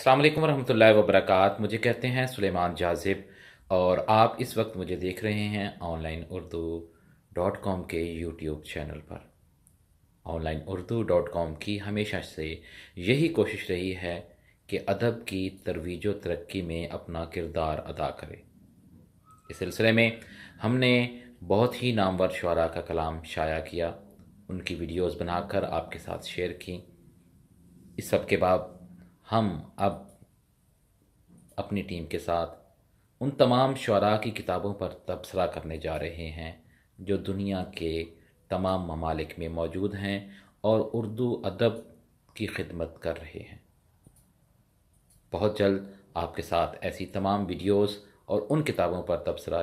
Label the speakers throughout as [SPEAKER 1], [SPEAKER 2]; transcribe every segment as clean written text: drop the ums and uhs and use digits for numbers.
[SPEAKER 1] अस्सलाम वालेकुम रहमतुल्लाहि व बरकात। मुझे कहते हैं सुलेमान जाज़िब और आप इस वक्त मुझे देख रहे हैं online urdu.com के यूट्यूब चैनल पर। online urdu.com की हमेशा से यही कोशिश रही है कि अदब की तरोीज व तरक्की में अपना किरदार अदा करे। इस सिलसिले में हमने बहुत ही नामवर शुअरा का कलाम शाया किया, उनकी वीडियोज़ बनाकर आपके साथ शेयर की। इस सब के बाद हम अब अपनी टीम के साथ उन तमाम शुअरा की किताबों पर तबसरा करने जा रहे हैं जो दुनिया के तमाम ममालिक में मौजूद हैं और उर्दू अदब की खिदमत कर रहे हैं। बहुत जल्द आपके साथ ऐसी तमाम वीडियोस और उन किताबों पर तबसरा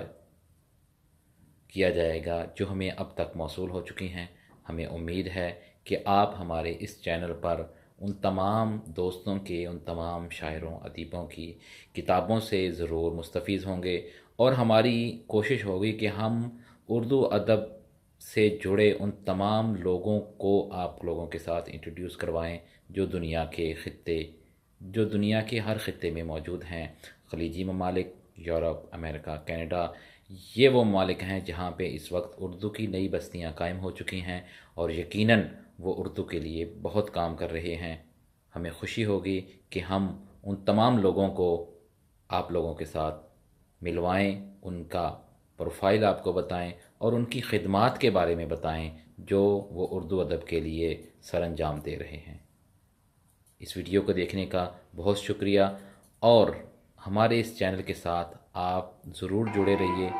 [SPEAKER 1] किया जाएगा जो हमें अब तक मौसूल हो चुकी हैं। हमें उम्मीद है कि आप हमारे इस चैनल पर उन तमाम दोस्तों के, उन तमाम शायरों अदीबों की किताबों से ज़रूर मुस्तफ़ीज़ होंगे और हमारी कोशिश होगी कि हम उर्दू अदब से जुड़े उन तमाम लोगों को आप लोगों के साथ इंट्रोड्यूस करवाएं जो दुनिया के हर ख़ित्ते में मौजूद हैं। ख़लीजी ममालिक, यूरोप, अमेरिका, कनाडा, ये वो ममालिक हैं जहाँ पे इस वक्त उर्दू की नई बस्तियाँ कायम हो चुकी हैं और यकीनन वो उर्दू के लिए बहुत काम कर रहे हैं। हमें खुशी होगी कि हम उन तमाम लोगों को आप लोगों के साथ मिलवाएं, उनका प्रोफाइल आपको बताएं और उनकी खिदमात के बारे में बताएं जो वो उर्दू अदब के लिए सरअंजाम दे रहे हैं। इस वीडियो को देखने का बहुत शुक्रिया और हमारे इस चैनल के साथ आप ज़रूर जुड़े रहिए।